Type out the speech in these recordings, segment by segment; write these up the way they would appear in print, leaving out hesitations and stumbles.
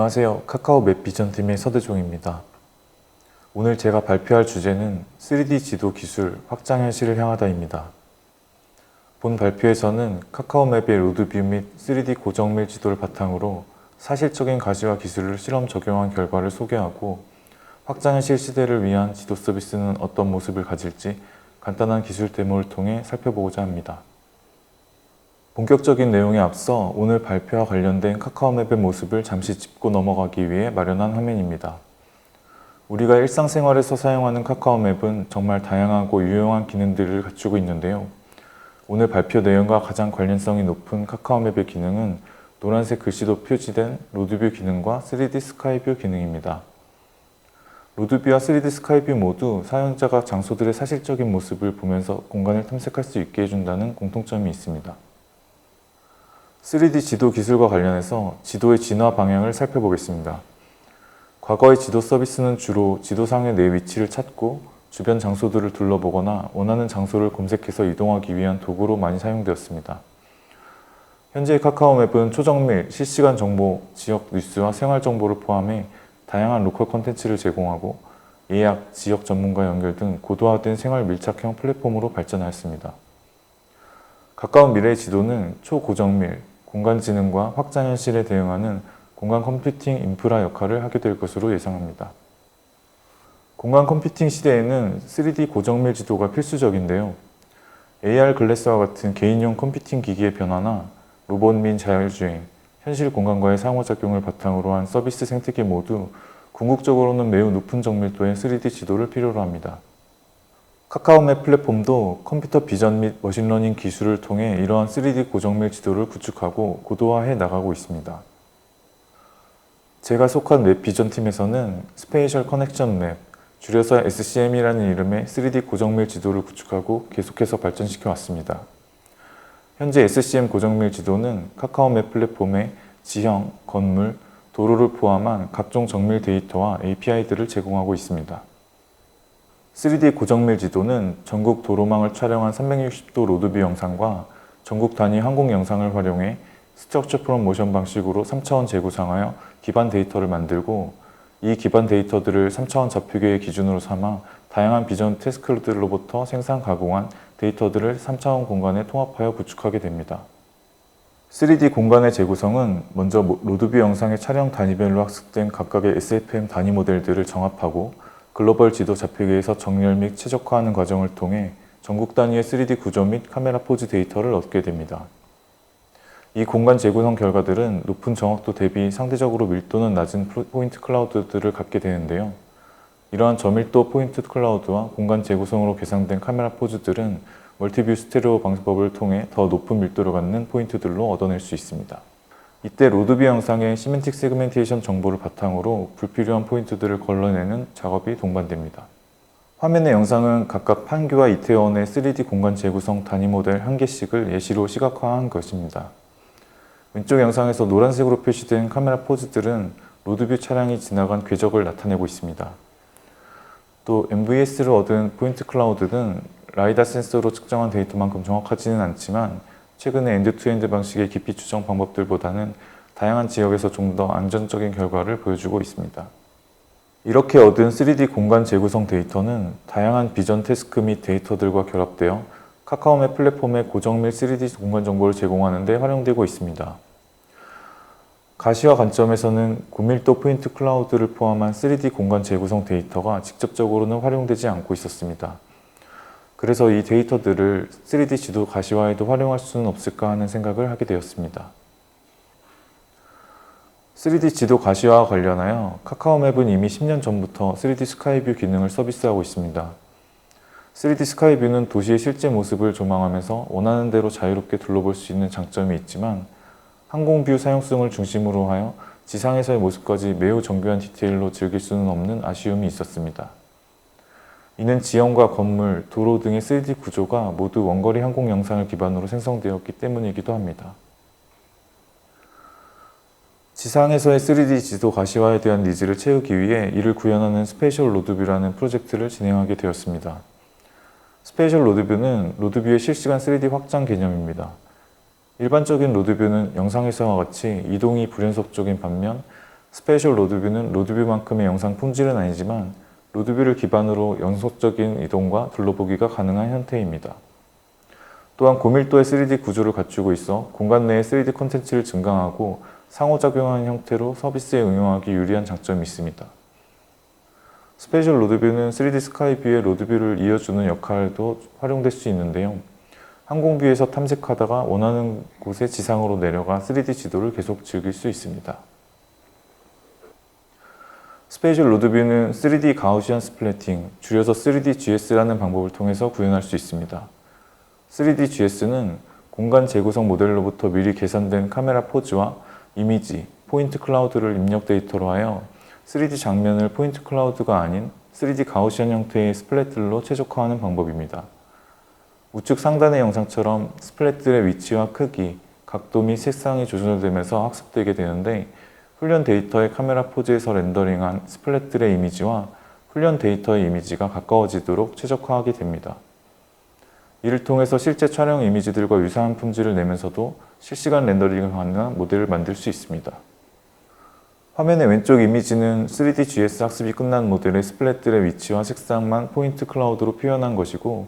안녕하세요. 카카오 맵 비전팀의 서대종입니다. 오늘 제가 발표할 주제는 3D 지도 기술 확장 현실을 향하다입니다. 본 발표에서는 카카오 맵의 로드뷰 및 3D 고정밀 지도를 바탕으로 사실적인 가시화 기술을 실험 적용한 결과를 소개하고 확장 현실 시대를 위한 지도 서비스는 어떤 모습을 가질지 간단한 기술 데모를 통해 살펴보고자 합니다. 본격적인 내용에 앞서 오늘 발표와 관련된 카카오맵의 모습을 잠시 짚고 넘어가기 위해 마련한 화면입니다. 우리가 일상생활에서 사용하는 카카오맵은 정말 다양하고 유용한 기능들을 갖추고 있는데요. 오늘 발표 내용과 가장 관련성이 높은 카카오맵의 기능은 노란색 글씨도 표지된 로드뷰 기능과 3D 스카이뷰 기능입니다. 로드뷰와 3D 스카이뷰 모두 사용자가 장소들의 사실적인 모습을 보면서 공간을 탐색할 수 있게 해준다는 공통점이 있습니다. 3D 지도 기술과 관련해서 지도의 진화 방향을 살펴보겠습니다. 과거의 지도 서비스는 주로 지도상의 내 위치를 찾고 주변 장소들을 둘러보거나 원하는 장소를 검색해서 이동하기 위한 도구로 많이 사용되었습니다. 현재 카카오맵은 초정밀, 실시간 정보, 지역 뉴스와 생활 정보를 포함해 다양한 로컬 콘텐츠를 제공하고 예약, 지역 전문가 연결 등 고도화된 생활 밀착형 플랫폼으로 발전하였습니다. 가까운 미래의 지도는 초고정밀, 공간지능과 확장현실에 대응하는 공간 컴퓨팅 인프라 역할을 하게 될 것으로 예상합니다. 공간 컴퓨팅 시대에는 3D 고정밀 지도가 필수적인데요. AR 글래스와 같은 개인용 컴퓨팅 기기의 변화나 로봇 및 자율주행, 현실 공간과의 상호작용을 바탕으로 한 서비스 생태계 모두 궁극적으로는 매우 높은 정밀도의 3D 지도를 필요로 합니다. 카카오맵 플랫폼도 컴퓨터 비전 및 머신러닝 기술을 통해 이러한 3D 고정밀 지도를 구축하고 고도화해 나가고 있습니다. 제가 속한 맵 비전팀에서는 스페이셜 커넥션 맵, 줄여서 SCM이라는 이름의 3D 고정밀 지도를 구축하고 계속해서 발전시켜 왔습니다. 현재 SCM 고정밀 지도는 카카오맵 플랫폼에 지형, 건물, 도로를 포함한 각종 정밀 데이터와 API들을 제공하고 있습니다. 3D 고정밀 지도는 전국 도로망을 촬영한 360도 로드뷰 영상과 전국 단위 항공 영상을 활용해 스트럭처 프롬 모션 방식으로 3차원 재구상하여 기반 데이터를 만들고 이 기반 데이터들을 3차원 좌표계의 기준으로 삼아 다양한 비전 태스크들로부터 생산 가공한 데이터들을 3차원 공간에 통합하여 구축하게 됩니다. 3D 공간의 재구성은 먼저 로드뷰 영상의 촬영 단위별로 학습된 각각의 SFM 단위 모델들을 정합하고 글로벌 지도 좌표계에서 정렬 및 최적화하는 과정을 통해 전국 단위의 3D 구조 및 카메라 포즈 데이터를 얻게 됩니다. 이 공간 재구성 결과들은 높은 정확도 대비 상대적으로 밀도는 낮은 포인트 클라우드들을 갖게 되는데요. 이러한 저밀도 포인트 클라우드와 공간 재구성으로 계상된 카메라 포즈들은 멀티뷰 스테레오 방법을 통해 더 높은 밀도를 갖는 포인트들로 얻어낼 수 있습니다. 이때 로드뷰 영상의 시멘틱 세그멘테이션 정보를 바탕으로 불필요한 포인트들을 걸러내는 작업이 동반됩니다. 화면의 영상은 각각 판교와 이태원의 3D 공간 재구성 단위 모델 1개씩을 예시로 시각화한 것입니다. 왼쪽 영상에서 노란색으로 표시된 카메라 포즈들은 로드뷰 차량이 지나간 궤적을 나타내고 있습니다. 또 MVS를 얻은 포인트 클라우드는 라이다 센서로 측정한 데이터만큼 정확하지는 않지만 최근의 엔드투엔드 방식의 깊이 추정 방법들보다는 다양한 지역에서 좀 더 안전적인 결과를 보여주고 있습니다. 이렇게 얻은 3D 공간 재구성 데이터는 다양한 비전 태스크 및 데이터들과 결합되어 카카오맵 플랫폼의 고정밀 3D 공간 정보를 제공하는 데 활용되고 있습니다. 가시화 관점에서는 고밀도 포인트 클라우드를 포함한 3D 공간 재구성 데이터가 직접적으로는 활용되지 않고 있었습니다. 그래서 이 데이터들을 3D 지도 가시화에도 활용할 수는 없을까 하는 생각을 하게 되었습니다. 3D 지도 가시화와 관련하여 카카오맵은 이미 10년 전부터 3D 스카이뷰 기능을 서비스하고 있습니다. 3D 스카이뷰는 도시의 실제 모습을 조망하면서 원하는 대로 자유롭게 둘러볼 수 있는 장점이 있지만 항공뷰 사용성을 중심으로 하여 지상에서의 모습까지 매우 정교한 디테일로 즐길 수는 없는 아쉬움이 있었습니다. 이는 지형과 건물, 도로 등의 3D 구조가 모두 원거리 항공 영상을 기반으로 생성되었기 때문이기도 합니다. 지상에서의 3D 지도 가시화에 대한 니즈를 채우기 위해 이를 구현하는 스페이셜 로드뷰라는 프로젝트를 진행하게 되었습니다. 스페이셜 로드뷰는 로드뷰의 실시간 3D 확장 개념입니다. 일반적인 로드뷰는 영상에서와 같이 이동이 불연속적인 반면 스페이셜 로드뷰는 로드뷰만큼의 영상 품질은 아니지만 로드뷰를 기반으로 연속적인 이동과 둘러보기가 가능한 형태입니다. 또한 고밀도의 3D 구조를 갖추고 있어 공간 내의 3D 콘텐츠를 증강하고 상호작용하는 형태로 서비스에 응용하기 유리한 장점이 있습니다. 스페이셜 로드뷰는 3D 스카이뷰의 로드뷰를 이어주는 역할도 활용될 수 있는데요. 항공뷰에서 탐색하다가 원하는 곳의 지상으로 내려가 3D 지도를 계속 즐길 수 있습니다. 스페이셜 로드뷰는 3D 가우시안 스플래팅, 줄여서 3DGS라는 방법을 통해서 구현할 수 있습니다. 3DGS는 공간 재구성 모델로부터 미리 계산된 카메라 포즈와 이미지, 포인트 클라우드를 입력 데이터로 하여 3D 장면을 포인트 클라우드가 아닌 3D 가우시안 형태의 스플랫들로 최적화하는 방법입니다. 우측 상단의 영상처럼 스플랫들의 위치와 크기, 각도 및 색상이 조절되면서 학습되게 되는데 훈련 데이터의 카메라 포즈에서 렌더링한 스플랫들의 이미지와 훈련 데이터의 이미지가 가까워지도록 최적화하게 됩니다. 이를 통해서 실제 촬영 이미지들과 유사한 품질을 내면서도 실시간 렌더링이 가능한 모델을 만들 수 있습니다. 화면의 왼쪽 이미지는 3DGS 학습이 끝난 모델의 스플랫들의 위치와 색상만 포인트 클라우드로 표현한 것이고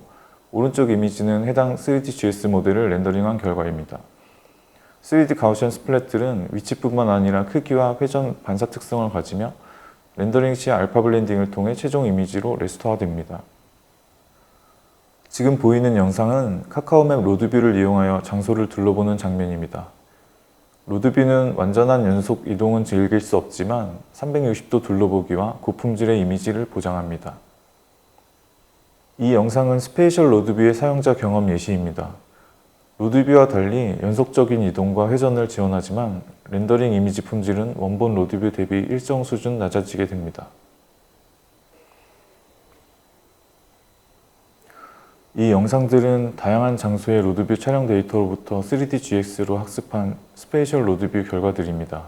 오른쪽 이미지는 해당 3DGS 모델을 렌더링한 결과입니다. 3D 가우시안 스플랫들은 위치뿐만 아니라 크기와 회전 반사 특성을 가지며 렌더링 시 알파 블렌딩을 통해 최종 이미지로 레스토어됩니다. 지금 보이는 영상은 카카오맵 로드뷰를 이용하여 장소를 둘러보는 장면입니다. 로드뷰는 완전한 연속 이동은 즐길 수 없지만 360도 둘러보기와 고품질의 이미지를 보장합니다. 이 영상은 스페이셜 로드뷰의 사용자 경험 예시입니다. 로드뷰와 달리 연속적인 이동과 회전을 지원하지만 렌더링 이미지 품질은 원본 로드뷰 대비 일정 수준 낮아지게 됩니다. 이 영상들은 다양한 장소의 로드뷰 촬영 데이터로부터 3DGS로 학습한 스페이셜 로드뷰 결과들입니다.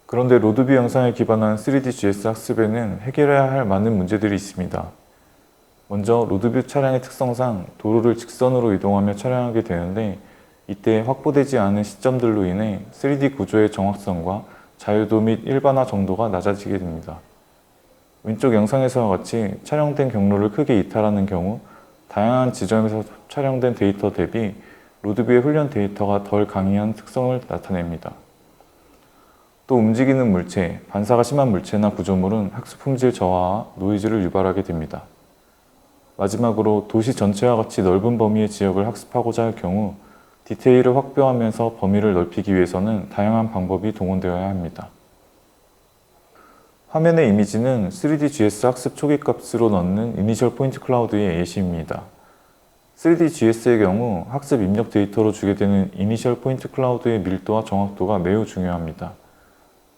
그런데 로드뷰 영상에 기반한 3DGS 학습에는 해결해야 할 많은 문제들이 있습니다. 먼저 로드뷰 차량의 특성상 도로를 직선으로 이동하며 촬영하게 되는데 이때 확보되지 않은 시점들로 인해 3D 구조의 정확성과 자유도 및 일반화 정도가 낮아지게 됩니다. 왼쪽 영상에서와 같이 촬영된 경로를 크게 이탈하는 경우 다양한 지점에서 촬영된 데이터 대비 로드뷰의 훈련 데이터가 덜 강의한 특성을 나타냅니다. 또 움직이는 물체, 반사가 심한 물체나 구조물은 학습 품질 저하와 노이즈를 유발하게 됩니다. 마지막으로 도시 전체와 같이 넓은 범위의 지역을 학습하고자 할 경우 디테일을 확보하면서 범위를 넓히기 위해서는 다양한 방법이 동원되어야 합니다. 화면의 이미지는 3DGS 학습 초기 값으로 넣는 이니셜 포인트 클라우드의 예시입니다. 3DGS의 경우 학습 입력 데이터로 주게 되는 이니셜 포인트 클라우드의 밀도와 정확도가 매우 중요합니다.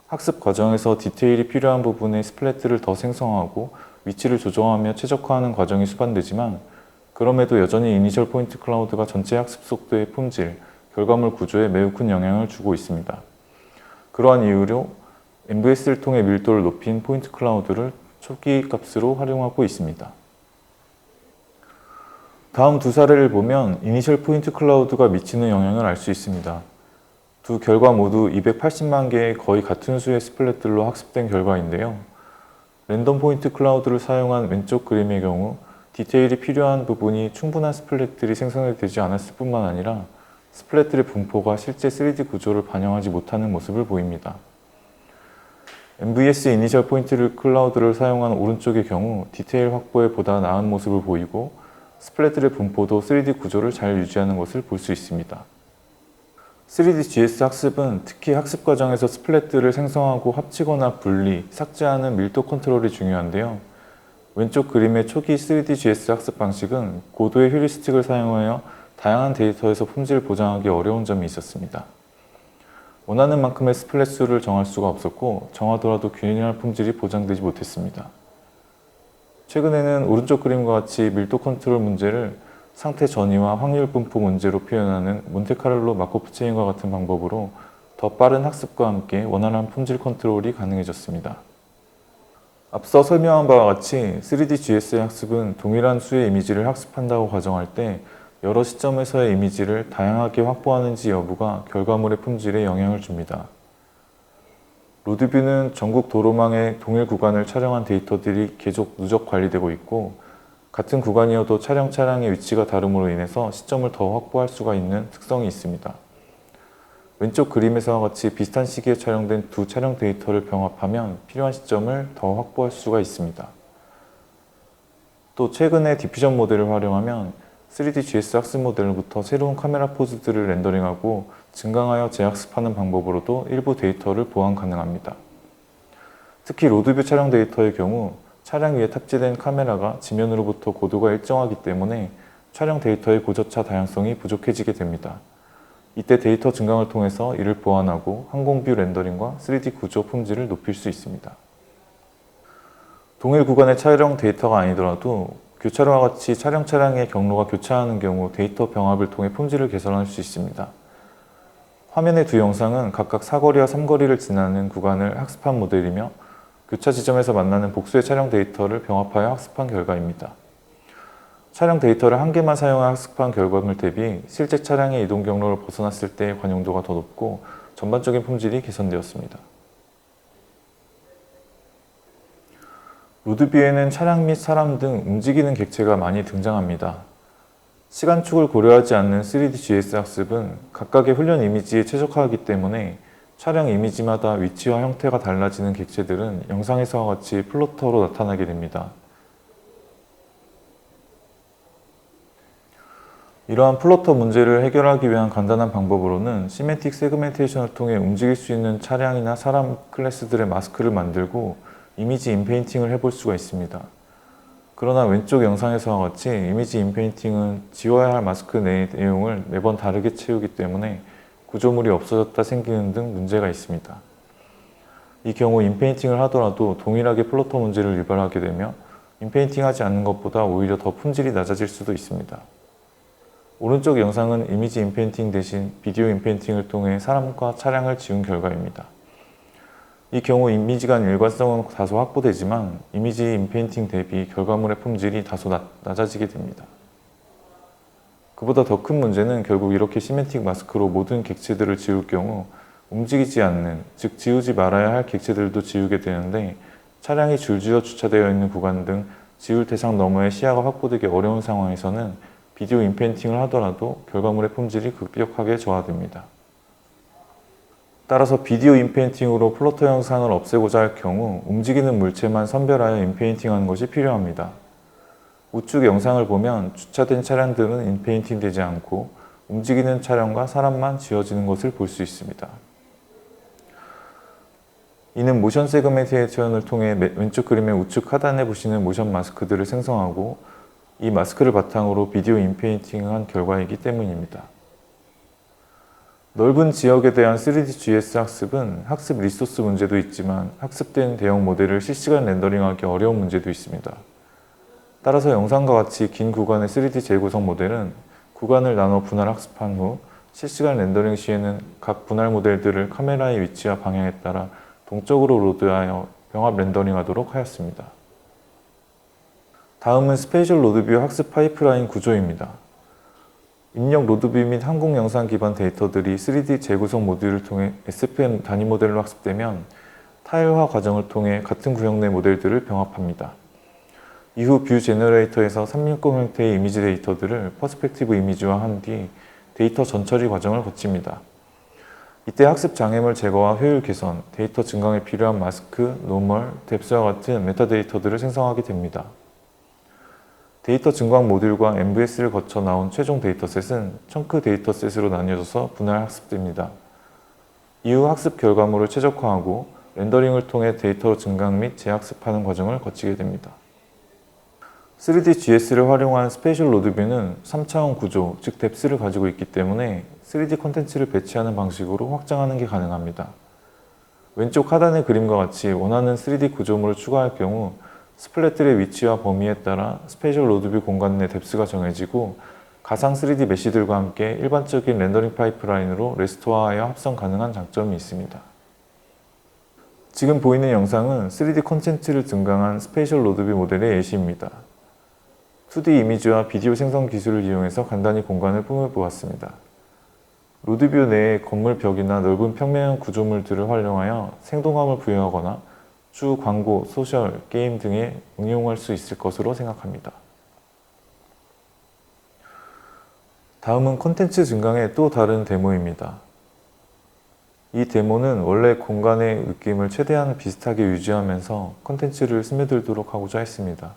학습 과정에서 디테일이 필요한 부분의 스플랫들을 더 생성하고 위치를 조정하며 최적화하는 과정이 수반되지만 그럼에도 여전히 이니셜 포인트 클라우드가 전체 학습 속도의 품질, 결과물 구조에 매우 큰 영향을 주고 있습니다. 그러한 이유로 MVS를 통해 밀도를 높인 포인트 클라우드를 초기 값으로 활용하고 있습니다. 다음 두 사례를 보면 이니셜 포인트 클라우드가 미치는 영향을 알 수 있습니다. 두 결과 모두 280만 개의 거의 같은 수의 스플랫들로 학습된 결과인데요. 랜덤 포인트 클라우드를 사용한 왼쪽 그림의 경우 디테일이 필요한 부분이 충분한 스플랫들이 생성되지 않았을 뿐만 아니라 스플랫들의 분포가 실제 3D 구조를 반영하지 못하는 모습을 보입니다. MVS 이니셜 포인트 클라우드를 사용한 오른쪽의 경우 디테일 확보에 보다 나은 모습을 보이고 스플랫들의 분포도 3D 구조를 잘 유지하는 것을 볼 수 있습니다. 3DGS 학습은 특히 학습 과정에서 스플랫들을 생성하고 합치거나 분리, 삭제하는 밀도 컨트롤이 중요한데요. 왼쪽 그림의 초기 3DGS 학습 방식은 고도의 휴리스틱을 사용하여 다양한 데이터에서 품질을 보장하기 어려운 점이 있었습니다. 원하는 만큼의 스플랫 수를 정할 수가 없었고 정하더라도 균일한 품질이 보장되지 못했습니다. 최근에는 오른쪽 그림과 같이 밀도 컨트롤 문제를 상태 전이와 확률 분포 문제로 표현하는 몬테카를로 마코프 체인과 같은 방법으로 더 빠른 학습과 함께 원활한 품질 컨트롤이 가능해졌습니다. 앞서 설명한 바와 같이 3DGS의 학습은 동일한 수의 이미지를 학습한다고 가정할 때 여러 시점에서의 이미지를 다양하게 확보하는지 여부가 결과물의 품질에 영향을 줍니다. 로드뷰는 전국 도로망의 동일 구간을 촬영한 데이터들이 계속 누적 관리되고 있고, 같은 구간이어도 차량의 위치가 다름으로 인해서 시점을 더 확보할 수가 있는 특성이 있습니다. 왼쪽 그림에서와 같이 비슷한 시기에 촬영된 두 차량 데이터를 병합하면 필요한 시점을 더 확보할 수가 있습니다. 또 최근에 디퓨전 모델을 활용하면 3D GS 학습 모델로부터 새로운 카메라 포즈들을 렌더링하고 증강하여 재학습하는 방법으로도 일부 데이터를 보완 가능합니다. 특히 로드뷰 촬영 데이터의 경우 차량 위에 탑재된 카메라가 지면으로부터 고도가 일정하기 때문에 촬영 데이터의 고저차 다양성이 부족해지게 됩니다. 이때 데이터 증강을 통해서 이를 보완하고 항공뷰 렌더링과 3D 구조 품질을 높일 수 있습니다. 동일 구간의 촬영 데이터가 아니더라도 교차로와 같이 차량의 경로가 교차하는 경우 데이터 병합을 통해 품질을 개선할 수 있습니다. 화면의 두 영상은 각각 사거리와 삼거리를 지나는 구간을 학습한 모델이며 교차 지점에서 만나는 복수의 촬영 데이터를 병합하여 학습한 결과입니다. 촬영 데이터를 한 개만 사용해 학습한 결과물 대비 실제 차량의 이동 경로를 벗어났을 때의 관용도가 더 높고 전반적인 품질이 개선되었습니다. 로드뷰에는 차량 및 사람 등 움직이는 객체가 많이 등장합니다. 시간축을 고려하지 않는 3D GS 학습은 각각의 훈련 이미지에 최적화하기 때문에 촬영 이미지마다 위치와 형태가 달라지는 객체들은 영상에서와 같이 플로터로 나타나게 됩니다. 이러한 플로터 문제를 해결하기 위한 간단한 방법으로는 시메틱 세그멘테이션을 통해 움직일 수 있는 차량이나 사람 클래스들의 마스크를 만들고 이미지 인페인팅을 해볼 수가 있습니다. 그러나 왼쪽 영상에서와 같이 이미지 인페인팅은 지워야 할 마스크 내용을 매번 다르게 채우기 때문에 구조물이 없어졌다 생기는 등 문제가 있습니다. 이 경우 인페인팅을 하더라도 동일하게 플로터 문제를 유발하게 되며 인페인팅 하지 않는 것보다 오히려 더 품질이 낮아질 수도 있습니다. 오른쪽 영상은 이미지 인페인팅 대신 비디오 인페인팅을 통해 사람과 차량을 지운 결과입니다. 이 경우 이미지 간 일관성은 다소 확보되지만 이미지 인페인팅 대비 결과물의 품질이 다소 낮아지게 됩니다. 그보다 더 큰 문제는 결국 이렇게 시메틱 마스크로 모든 객체들을 지울 경우 움직이지 않는, 즉 지우지 말아야 할 객체들도 지우게 되는데 차량이 줄지어 주차되어 있는 구간 등 지울 대상 너머의 시야가 확보되기 어려운 상황에서는 비디오 인페인팅을 하더라도 결과물의 품질이 급격하게 저하됩니다. 따라서 비디오 인페인팅으로 플로터 영상을 없애고자 할 경우 움직이는 물체만 선별하여 인페인팅하는 것이 필요합니다. 우측 영상을 보면 주차된 차량들은 인페인팅 되지 않고 움직이는 차량과 사람만 지워지는 것을 볼 수 있습니다. 이는 모션 세그멘테이션을 통해 왼쪽 그림의 우측 하단에 보시는 모션 마스크들을 생성하고 이 마스크를 바탕으로 비디오 인페인팅한 결과이기 때문입니다. 넓은 지역에 대한 3D GS 학습은 학습 리소스 문제도 있지만 학습된 대형 모델을 실시간 렌더링하기 어려운 문제도 있습니다. 따라서 영상과 같이 긴 구간의 3D 재구성 모델은 구간을 나눠 분할 학습한 후 실시간 렌더링 시에는 각 분할 모델들을 카메라의 위치와 방향에 따라 동적으로 로드하여 병합 렌더링하도록 하였습니다. 다음은 스페이셜 로드뷰 학습 파이프라인 구조입니다. 입력 로드뷰 및 항공 영상 기반 데이터들이 3D 재구성 모듈을 통해 SPM 단위 모델로 학습되면 타일화 과정을 통해 같은 구형 내 모델들을 병합합니다. 이후 뷰 제너레이터에서 360 형태의 이미지 데이터들을 퍼스펙티브 이미지화 한 뒤 데이터 전처리 과정을 거칩니다. 이때 학습 장애물 제거와 효율 개선, 데이터 증강에 필요한 마스크, 노멀, 뎁스와 같은 메타데이터들을 생성하게 됩니다. 데이터 증강 모듈과 MVS를 거쳐 나온 최종 데이터셋은 청크 데이터셋으로 나뉘어져서 분할 학습됩니다. 이후 학습 결과물을 최적화하고 렌더링을 통해 데이터 증강 및 재학습하는 과정을 거치게 됩니다. 3D GS를 활용한 스페이셜 로드뷰는 3차원 구조, 즉 뎁스를 가지고 있기 때문에 3D 콘텐츠를 배치하는 방식으로 확장하는 게 가능합니다. 왼쪽 하단의 그림과 같이 원하는 3D 구조물을 추가할 경우 스플랫들의 위치와 범위에 따라 스페이셜 로드뷰 공간 내 뎁스가 정해지고 가상 3D 메시들과 함께 일반적인 렌더링 파이프라인으로 레스토어하여 합성 가능한 장점이 있습니다. 지금 보이는 영상은 3D 콘텐츠를 증강한 스페이셜 로드뷰 모델의 예시입니다. 2D 이미지와 비디오 생성 기술을 이용해서 간단히 공간을 꾸며보았습니다. 로드뷰 내에 건물 벽이나 넓은 평면 구조물들을 활용하여 생동감을 부여하거나 추후 광고, 소셜, 게임 등에 응용할 수 있을 것으로 생각합니다. 다음은 콘텐츠 증강의 또 다른 데모입니다. 이 데모는 원래 공간의 느낌을 최대한 비슷하게 유지하면서 콘텐츠를 스며들도록 하고자 했습니다.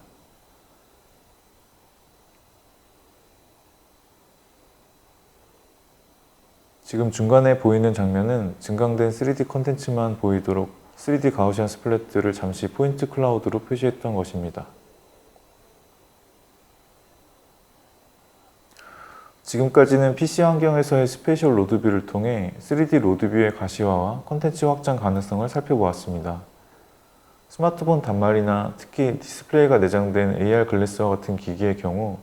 지금 중간에 보이는 장면은 증강된 3D 콘텐츠만 보이도록 3D 가우시안 스플랫들을 잠시 포인트 클라우드로 표시했던 것입니다. 지금까지는 PC 환경에서의 스페이셜 로드뷰를 통해 3D 로드뷰의 가시화와 콘텐츠 확장 가능성을 살펴보았습니다. 스마트폰 단말이나 특히 디스플레이가 내장된 AR 글래스와 같은 기기의 경우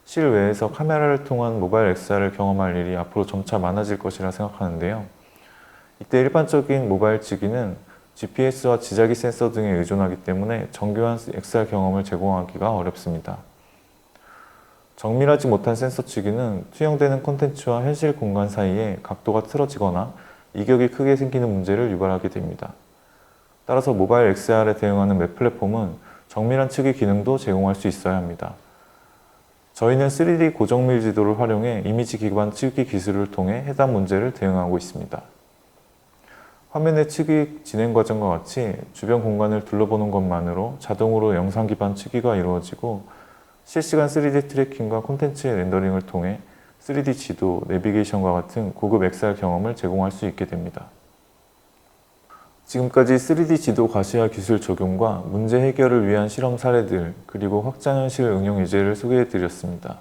실외에서 카메라를 통한 모바일 XR을 경험할 일이 앞으로 점차 많아질 것이라 생각하는데요. 이때 일반적인 모바일 치기는 GPS와 지자기 센서 등에 의존하기 때문에 정교한 XR 경험을 제공하기가 어렵습니다. 정밀하지 못한 센서 치기는 투영되는 콘텐츠와 현실 공간 사이에 각도가 틀어지거나 이격이 크게 생기는 문제를 유발하게 됩니다. 따라서 모바일 XR에 대응하는 웹 플랫폼은 정밀한 치기 기능도 제공할 수 있어야 합니다. 저희는 3D 고정밀 지도를 활용해 이미지 기반 치기 기술을 통해 해당 문제를 대응하고 있습니다. 화면의 치기 진행 과정과 같이 주변 공간을 둘러보는 것만으로 자동으로 영상 기반 치기가 이루어지고 실시간 3D 트래킹과 콘텐츠의 렌더링을 통해 3D 지도, 내비게이션과 같은 고급 XR 경험을 제공할 수 있게 됩니다. 지금까지 3D 지도 가시화 기술 적용과 문제 해결을 위한 실험 사례들, 그리고 확장현실 응용 예제를 소개해 드렸습니다.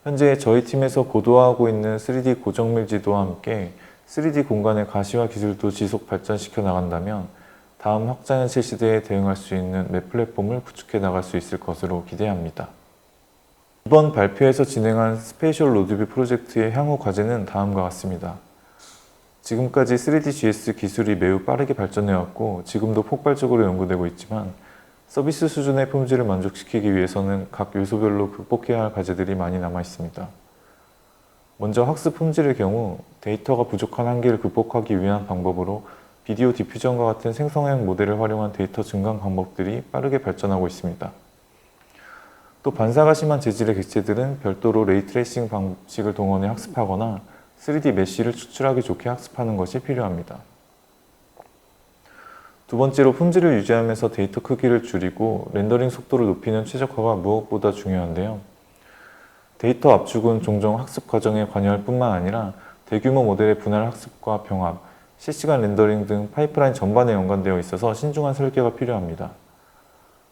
현재 저희 팀에서 고도화하고 있는 3D 고정밀 지도와 함께 3D 공간의 가시화 기술도 지속 발전시켜 나간다면 다음 확장현실 시대에 대응할 수 있는 웹 플랫폼을 구축해 나갈 수 있을 것으로 기대합니다. 이번 발표에서 진행한 스페이셜 로드뷰 프로젝트의 향후 과제는 다음과 같습니다. 지금까지 3DGS 기술이 매우 빠르게 발전해왔고 지금도 폭발적으로 연구되고 있지만 서비스 수준의 품질을 만족시키기 위해서는 각 요소별로 극복해야 할 과제들이 많이 남아 있습니다. 먼저 학습 품질의 경우 데이터가 부족한 한계를 극복하기 위한 방법으로 비디오 디퓨전과 같은 생성형 모델을 활용한 데이터 증강 방법들이 빠르게 발전하고 있습니다. 또 반사가 심한 재질의 객체들은 별도로 레이트레이싱 방식을 동원해 학습하거나 3D 메쉬를 추출하기 좋게 학습하는 것이 필요합니다. 두 번째로 품질을 유지하면서 데이터 크기를 줄이고 렌더링 속도를 높이는 최적화가 무엇보다 중요한데요. 데이터 압축은 종종 학습 과정에 관여할 뿐만 아니라 대규모 모델의 분할 학습과 병합, 실시간 렌더링 등 파이프라인 전반에 연관되어 있어서 신중한 설계가 필요합니다.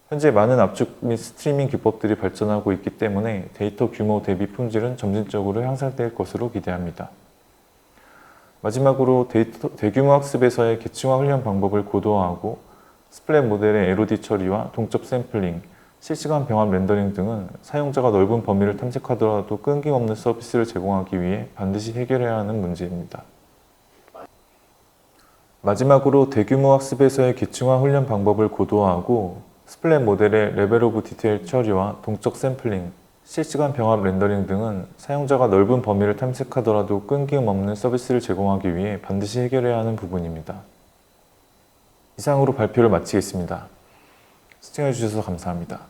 현재 많은 압축 및 스트리밍 기법들이 발전하고 있기 때문에 데이터 규모 대비 품질은 점진적으로 향상될 것으로 기대합니다. 마지막으로 대규모 학습에서의 계층화 훈련 방법을 고도화하고 스플랫 모델의 LOD 처리와 동접 샘플링, 실시간 병합 렌더링 등은 사용자가 넓은 범위를 탐색하더라도 끊김없는 서비스를 제공하기 위해 반드시 해결해야 하는 문제입니다. 마지막으로 대규모 학습에서의 계층화 훈련 방법을 고도화하고 스플랫 모델의 레벨 오브 디테일 처리와 동적 샘플링, 실시간 병합 렌더링 등은 사용자가 넓은 범위를 탐색하더라도 끊김없는 서비스를 제공하기 위해 반드시 해결해야 하는 부분입니다. 이상으로 발표를 마치겠습니다. 시청해주셔서 감사합니다.